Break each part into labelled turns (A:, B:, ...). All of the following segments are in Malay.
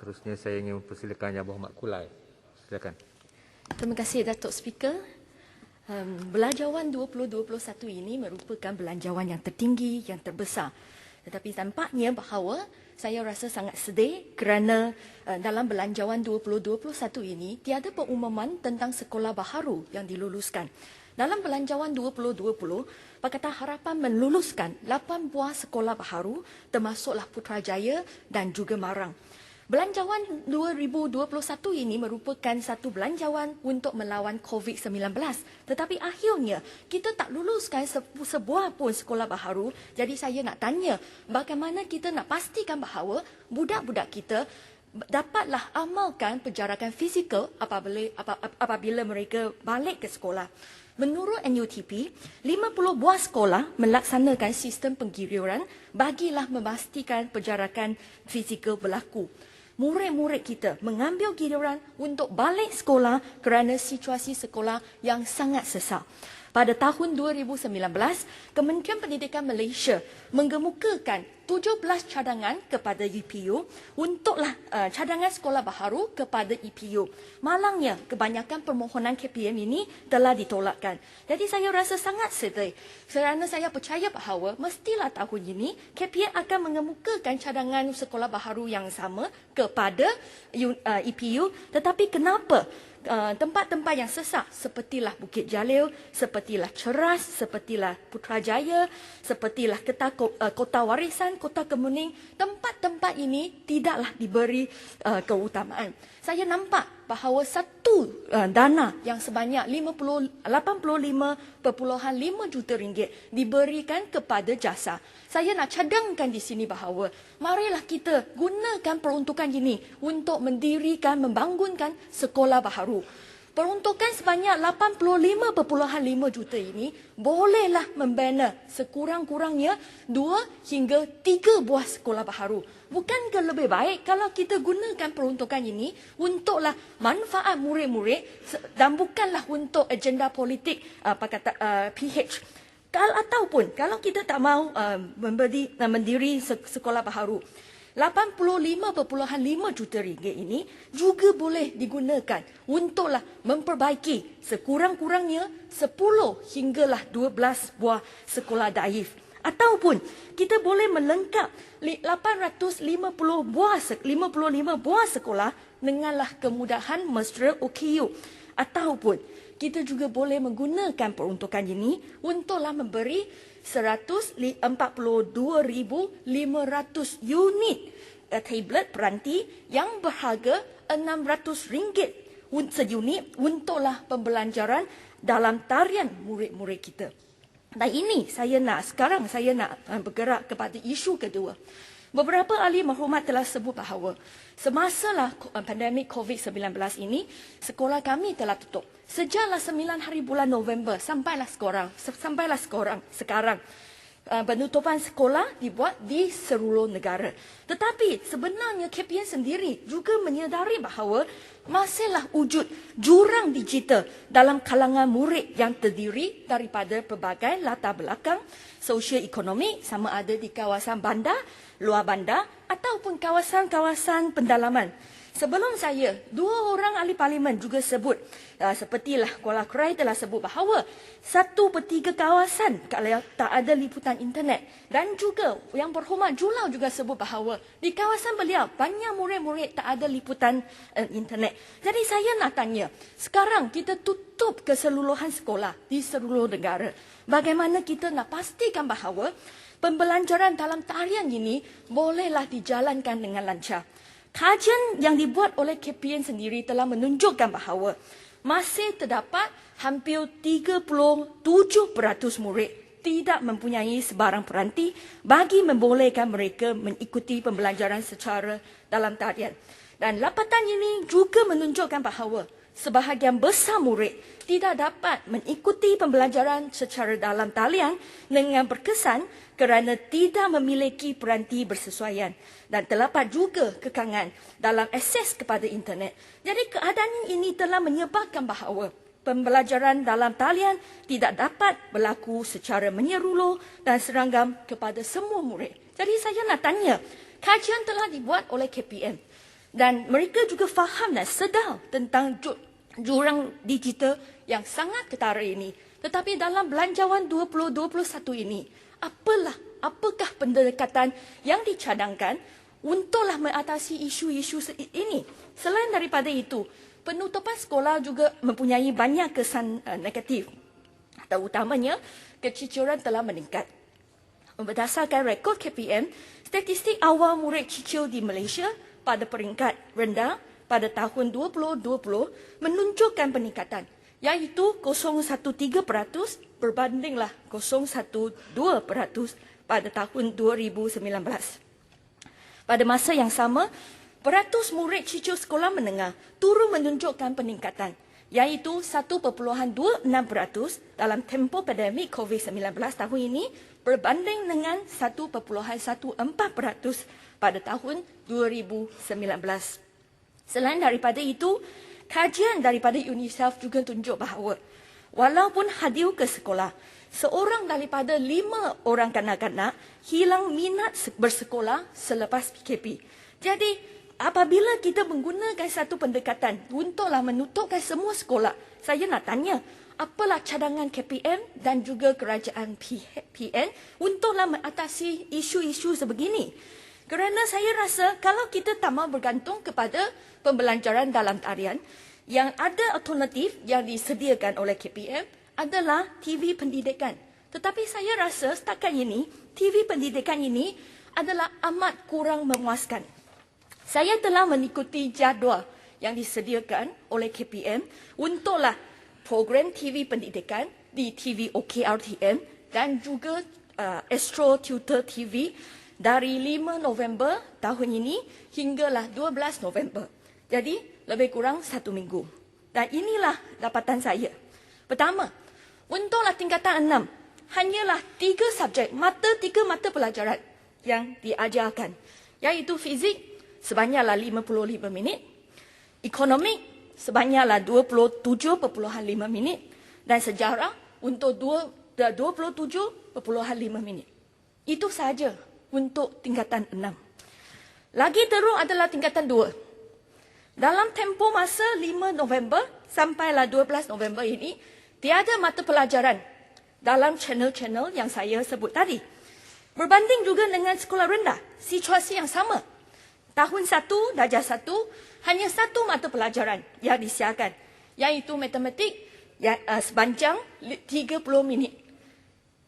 A: Seterusnya saya ingin mempersilakan Yang Berhormat Kulai. Silakan.
B: Terima kasih Datuk Speaker. Belanjawan 2021 ini merupakan belanjawan yang tertinggi, yang terbesar. Tetapi tampaknya bahawa saya rasa sangat sedih kerana dalam belanjawan 2021 ini tiada pengumuman tentang sekolah baharu yang diluluskan. Dalam belanjawan 2020, Pakatan Harapan meluluskan 8 buah sekolah baharu termasuklah Putrajaya dan juga Marang. Belanjawan 2021 ini merupakan satu belanjawan untuk melawan COVID-19. Tetapi akhirnya kita tak luluskan sebuah pun sekolah baharu. Jadi saya nak tanya, bagaimana kita nak pastikan bahawa budak-budak kita dapatlah amalkan penjarakan fizikal apabila mereka balik ke sekolah. Menurut NUTP, 50 buah sekolah melaksanakan sistem penggiliran bagilah memastikan penjarakan fizikal berlaku. Murid-murid kita mengambil giliran untuk balik sekolah kerana situasi sekolah yang sangat sesak. Pada tahun 2019, Kementerian Pendidikan Malaysia menggemukakan 17 cadangan kepada EPU untuklah cadangan sekolah baharu kepada EPU. Malangnya, kebanyakan permohonan KPM ini telah ditolakkan. Jadi saya rasa sangat sedih kerana saya percaya bahawa mestilah tahun ini KPM akan mengemukakan cadangan sekolah baharu yang sama kepada EPU. Tetapi kenapa tempat-tempat yang sesak sepertilah Bukit Jalil, sepertilah Ceras, sepertilah Putrajaya, sepertilah Kota Warisan, Kota Kemuning, tempat-tempat ini tidaklah diberi keutamaan. Saya nampak bahawa satu dana yang sebanyak 85.5 juta ringgit diberikan kepada jasa. Saya nak cadangkan di sini bahawa marilah kita gunakan peruntukan ini untuk mendirikan, membangunkan sekolah baharu. Peruntukan sebanyak 85.5 juta ini bolehlah membina sekurang-kurangnya 2 hingga 3 buah sekolah baharu. Bukankah lebih baik kalau kita gunakan peruntukan ini untuklah manfaat murid-murid dan bukanlah untuk agenda politik PH. Ataupun kalau kita tak mahu mendiri sekolah baharu, 85.5 juta ringgit ini juga boleh digunakan untuklah memperbaiki sekurang-kurangnya 10 hinggalah 12 buah sekolah daif. Ataupun kita boleh melengkap 855 buah sekolah denganlah kemudahan mesra OKU. Ataupun kita juga boleh menggunakan peruntukan ini untuklah memberi 142,500 unit tablet peranti yang berharga RM600 seunit untuklah pembelajaran dalam tarian murid-murid kita. Dan ini saya nak bergerak kepada isu kedua. Beberapa ahli maklumat telah sebut bahawa semasalah pandemik COVID-19 ini, sekolah kami telah tutup. Sejaklah 9 hari bulan November sampailah sekarang. Penutupan sekolah dibuat di seluruh negara. Tetapi sebenarnya KPM sendiri juga menyedari bahawa masihlah wujud jurang digital dalam kalangan murid yang terdiri daripada pelbagai latar belakang sosio-ekonomi, sama ada di kawasan bandar, luar bandar ataupun kawasan-kawasan pendalaman. Sebelum saya, 2 orang ahli parlimen juga sebut, sepertilah Kuala Krai telah sebut bahawa 1/3 kawasan kalau tak ada liputan internet. Dan juga Yang Berhormat Julau juga sebut bahawa di kawasan beliau banyak murid-murid tak ada liputan internet. Jadi saya nak tanya, sekarang kita tutup keseluruhan sekolah di seluruh negara. Bagaimana kita nak pastikan bahawa pembelajaran dalam tarian ini bolehlah dijalankan dengan lancar? Kajian yang dibuat oleh KPM sendiri telah menunjukkan bahawa masih terdapat hampir 37% murid tidak mempunyai sebarang peranti bagi membolehkan mereka mengikuti pembelajaran secara dalam tarian. Dan lapatan ini juga menunjukkan bahawa sebahagian besar murid tidak dapat mengikuti pembelajaran secara dalam talian dengan berkesan kerana tidak memiliki peranti bersesuaian dan terdapat juga kekangan dalam akses kepada internet. Jadi keadaan ini telah menyebabkan bahawa pembelajaran dalam talian tidak dapat berlaku secara menyeluruh dan seragam kepada semua murid. Jadi saya nak tanya, kajian telah dibuat oleh KPM. Dan mereka juga faham dan sedar tentang jurang digital yang sangat ketara ini. Tetapi dalam Belanjawan 2021 ini, apakah pendekatan yang dicadangkan untuklah mengatasi isu-isu ini? Selain daripada itu, penutupan sekolah juga mempunyai banyak kesan negatif. Terutamanya, keciciran telah meningkat. Berdasarkan rekod KPM, statistik awal murid cicil di Malaysia pada peringkat rendah pada tahun 2020 menunjukkan peningkatan, iaitu 0.13% berbandinglah 0.12% pada tahun 2019. Pada masa yang sama, peratus murid cicil sekolah menengah turut menunjukkan peningkatan, iaitu 1.26% dalam tempoh pandemik COVID-19 tahun ini berbanding dengan 1.14% pada tahun 2019. Selain daripada itu, kajian daripada UNICEF juga tunjuk bahawa walaupun hadir ke sekolah, seorang daripada 5 orang kanak-kanak hilang minat bersekolah selepas PKP. Jadi, apabila kita menggunakan satu pendekatan untuklah menutupkan semua sekolah, saya nak tanya, apalah cadangan KPM dan juga kerajaan PN untuklah mengatasi isu-isu sebegini? Kerana saya rasa kalau kita tak mahu bergantung kepada pembelajaran dalam tarian, yang ada alternatif yang disediakan oleh KPM adalah TV pendidikan. Tetapi saya rasa setakat ini, TV pendidikan ini adalah amat kurang memuaskan. Saya telah mengikuti jadual yang disediakan oleh KPM untuklah program TV pendidikan di TV OKRTM dan juga Astro Tutor TV dari 5 November tahun ini hinggalah 12 November. Jadi, lebih kurang 1 minggu. Dan inilah dapatan saya. Pertama, untuklah tingkatan 6, hanyalah 3 subjek, 3 mata pelajaran yang diajarkan, iaitu fizik sebanyaklah 55 minit, ekonomik sebanyaklah 27.5 minit dan sejarah untuk 27.5 minit. Itu sahaja untuk tingkatan 6. Lagi teruk adalah tingkatan 2. Dalam tempoh masa 5 November sampailah 12 November ini, tiada mata pelajaran dalam channel-channel yang saya sebut tadi. Berbanding juga dengan sekolah rendah, situasi yang sama. Tahun 1, darjah 1, hanya 1 mata pelajaran yang disiarkan, iaitu matematik sepanjang 30 minit.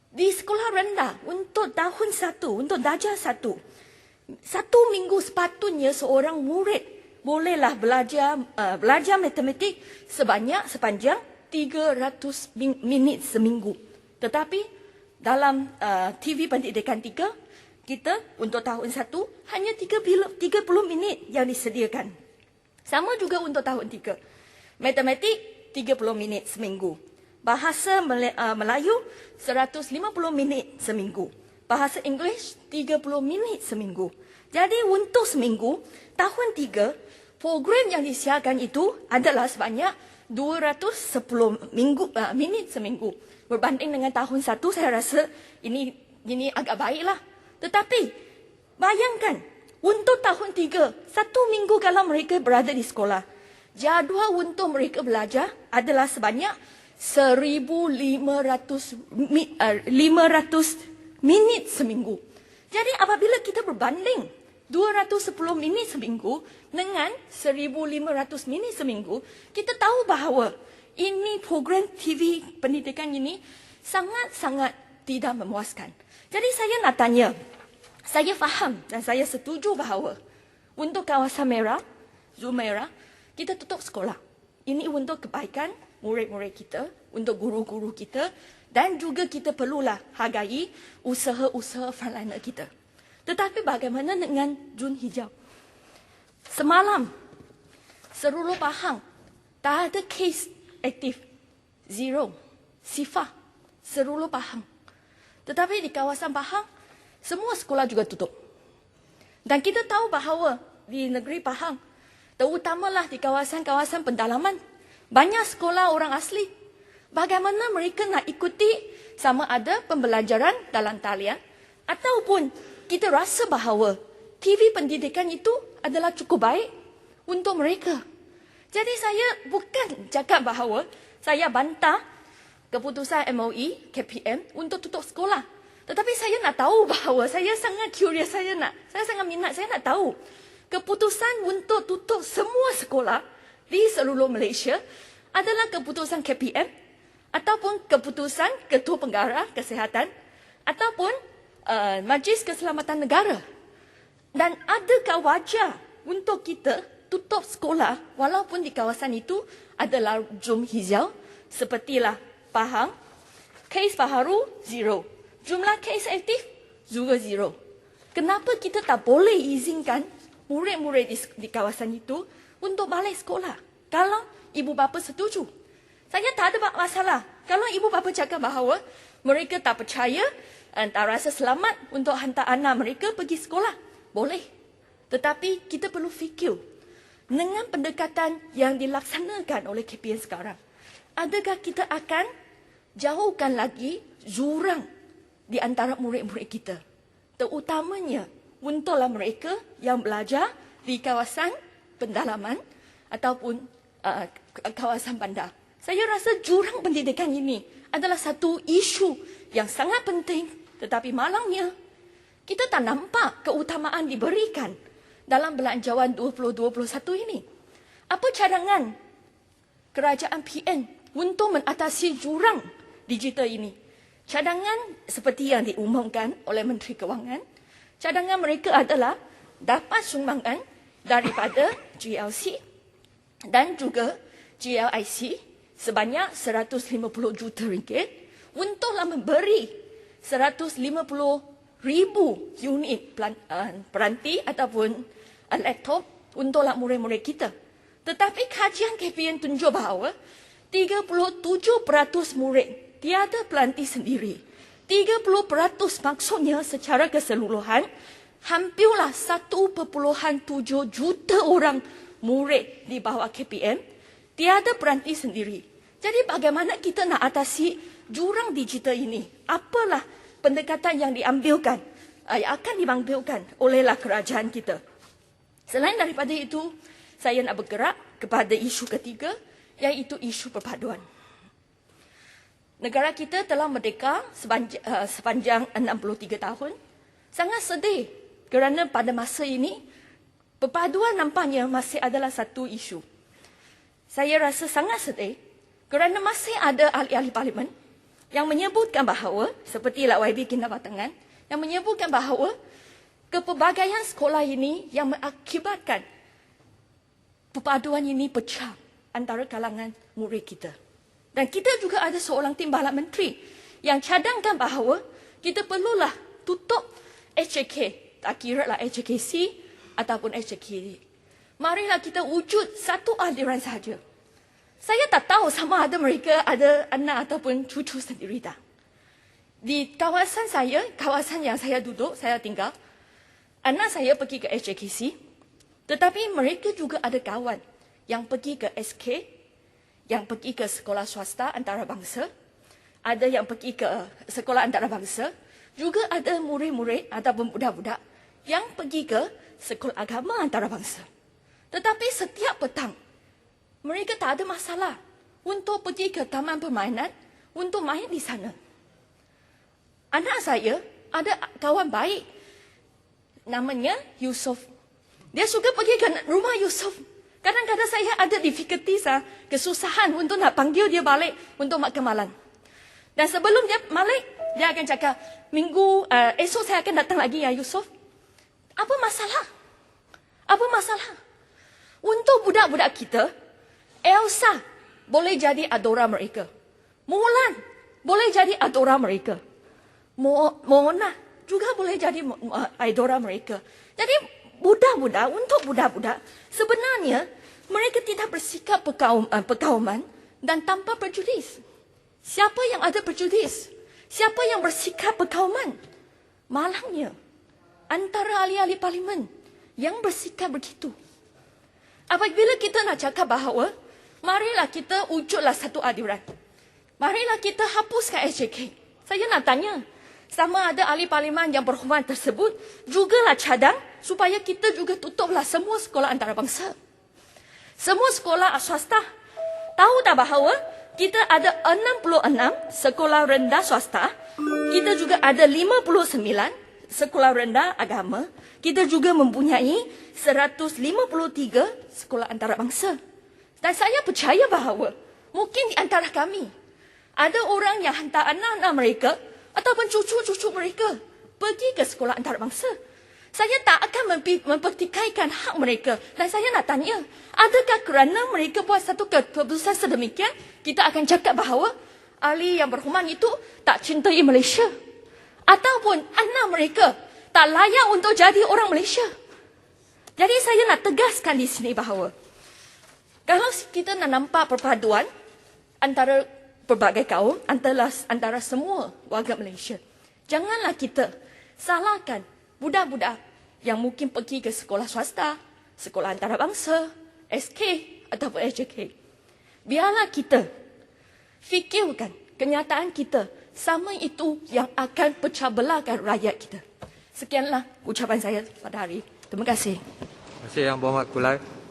B: Di sekolah rendah, untuk tahun 1, untuk darjah 1, 1 minggu sepatutnya seorang murid bolehlah belajar matematik sepanjang 300 minit seminggu. Tetapi dalam TV Pendidikan 3, kita untuk tahun 1 hanya 30 minit yang disediakan. Sama juga untuk tahun 3. Matematik 30 minit seminggu. Bahasa Melayu 150 minit seminggu. Bahasa Inggeris 30 minit seminggu. Jadi untuk seminggu, tahun 3, program yang disiarkan itu adalah sebanyak 210 minit seminggu. Berbanding dengan tahun 1, saya rasa ini agak baiklah. Tetapi, bayangkan, untuk tahun 3, 1 minggu kalau mereka berada di sekolah, jadual untuk mereka belajar adalah sebanyak 1,500 minit seminggu. Jadi apabila kita berbanding 210 minit seminggu dengan 1,500 minit seminggu, kita tahu bahawa ini program TV pendidikan ini sangat-sangat tidak memuaskan. Jadi saya nak tanya, saya faham dan saya setuju bahawa untuk kawasan merah, zon merah, kita tutup sekolah. Ini untuk kebaikan murid-murid kita, untuk guru-guru kita, dan juga kita perlulah hargai usaha-usaha frontliner kita. Tetapi bagaimana dengan zon hijau? Semalam, seluruh Pahang, tak ada kes aktif. 0. Sifar. Seluruh Pahang. Tetapi di kawasan Pahang, semua sekolah juga tutup. Dan kita tahu bahawa di negeri Pahang, terutamalah di kawasan-kawasan pendalaman, banyak sekolah orang asli. Bagaimana mereka nak ikuti sama ada pembelajaran dalam talian ataupun kita rasa bahawa TV pendidikan itu adalah cukup baik untuk mereka. Jadi saya bukan cakap bahawa saya bantah keputusan MOE, KPM untuk tutup sekolah. Tetapi saya nak tahu bahawa saya sangat curious, saya sangat minat, saya nak tahu keputusan untuk tutup semua sekolah di seluruh Malaysia adalah keputusan KPM ataupun keputusan Ketua Pengarah Kesihatan ataupun Majlis Keselamatan Negara. Dan adakah wajar untuk kita tutup sekolah walaupun di kawasan itu adalah jum hijau sepertilah Pahang, kes baharu zero, jumlah kes aktif juga zero. Kenapa kita tak boleh izinkan murid-murid di kawasan itu untuk balik sekolah kalau ibu bapa setuju? Saya tak ada masalah kalau ibu bapa cakap bahawa mereka tak percaya dan tak rasa selamat untuk hantar anak mereka pergi sekolah. Boleh. Tetapi kita perlu fikir dengan pendekatan yang dilaksanakan oleh KPM sekarang. Adakah kita akan jauhkan lagi jurang di antara murid-murid kita? Terutamanya untuklah mereka yang belajar di kawasan pendalaman ataupun kawasan bandar. Saya rasa jurang pendidikan ini adalah satu isu yang sangat penting, tetapi malangnya kita tak nampak keutamaan diberikan dalam Belanjawan 2021 ini. Apa cadangan kerajaan PN untuk mengatasi jurang digital ini? Cadangan seperti yang diumumkan oleh Menteri Kewangan, cadangan mereka adalah dapat sumbangan daripada GLC dan juga GLIC sebanyak 150 juta ringgit untuklah memberi 150,000 unit peranti ataupun laptop untuklah murid-murid kita. Tetapi kajian KPM tunjuk bahawa 37% murid tiada pelanti sendiri. 30% maksudnya secara keseluruhan hampirlah 1.7 juta orang murid di bawah KPM tiada peranti sendiri. Jadi bagaimana kita nak atasi jurang digital ini? Apalah pendekatan yang diambilkan, yang akan diambilkan olehlah kerajaan kita? Selain daripada itu, saya nak bergerak kepada isu ketiga, iaitu isu perpaduan. Negara kita telah merdeka sepanjang 63 tahun. Sangat sedih kerana pada masa ini, perpaduan nampaknya masih adalah satu isu. Saya rasa sangat sedih kerana masih ada ahli-ahli parlimen yang menyebutkan bahawa, sepertilah YB Kinabatangan, yang menyebutkan bahawa kepelbagaian sekolah ini yang mengakibatkan perpaduan ini pecah antara kalangan murid kita. Dan kita juga ada seorang timbalan menteri yang cadangkan bahawa kita perlulah tutup HJK, tak kira lah HJKC ataupun HJK. Marilah kita wujud satu aliran sahaja. Saya tak tahu sama ada mereka ada anak ataupun cucu sendiri tak. Di kawasan saya, kawasan yang saya duduk, saya tinggal, anak saya pergi ke HJKC, tetapi mereka juga ada kawan yang pergi ke SK, yang pergi ke sekolah swasta antarabangsa, ada yang pergi ke sekolah antarabangsa, juga ada murid-murid ataupun budak-budak yang pergi ke sekolah agama antarabangsa. Tetapi setiap petang, mereka tak ada masalah untuk pergi ke taman permainan untuk main di sana. Anak saya ada kawan baik, namanya Yusof. Dia suka pergi ke rumah Yusof. Kadang-kadang saya ada difficulties, kesusahan untuk nak panggil dia balik untuk makan malam. Dan sebelum dia balik, dia akan cakap, esok saya akan datang lagi ya Yusof. Apa masalah? Apa masalah? Untuk budak-budak kita, Elsa boleh jadi adora mereka. Mulan boleh jadi adora mereka. Mona juga boleh jadi adora mereka. Jadi budak-budak, untuk budak-budak, sebenarnya mereka tidak bersikap perkauman dan tanpa prejudis. Siapa yang ada prejudis? Siapa yang bersikap perkauman? Malangnya, antara ahli-ahli parlimen yang bersikap begitu. Apabila kita nak cakap bahawa, marilah kita wujudlah satu adiran. Marilah kita hapuskan SJK. Saya nak tanya, sama ada ahli parlimen yang berhormat tersebut jugalah cadang supaya kita juga tutuplah semua sekolah antarabangsa. Semua sekolah swasta. Tahu tak bahawa kita ada 66 sekolah rendah swasta. Kita juga ada 59 sekolah rendah agama. Kita juga mempunyai 153 sekolah antarabangsa. Dan saya percaya bahawa mungkin di antara kami ada orang yang hantar anak-anak mereka ataupun cucu-cucu mereka pergi ke sekolah antarabangsa. Saya tak akan mempertikaikan hak mereka. Dan saya nak tanya, adakah kerana mereka buat satu keputusan sedemikian, kita akan cakap bahawa ahli yang berhormat itu tak cintai Malaysia? Ataupun anak mereka tak layak untuk jadi orang Malaysia? Jadi saya nak tegaskan di sini bahawa kalau kita nak nampak perpaduan antara pelbagai kaum, antara semua warga Malaysia, janganlah kita salahkan budak-budak yang mungkin pergi ke sekolah swasta, sekolah antarabangsa, SK ataupun SJK. Biarlah kita fikirkan kenyataan kita, sama itu yang akan pecah belahkan rakyat kita. Sekianlah ucapan saya pada hari ini. Terima kasih.
A: Terima kasih Yang Berhormat Kulai.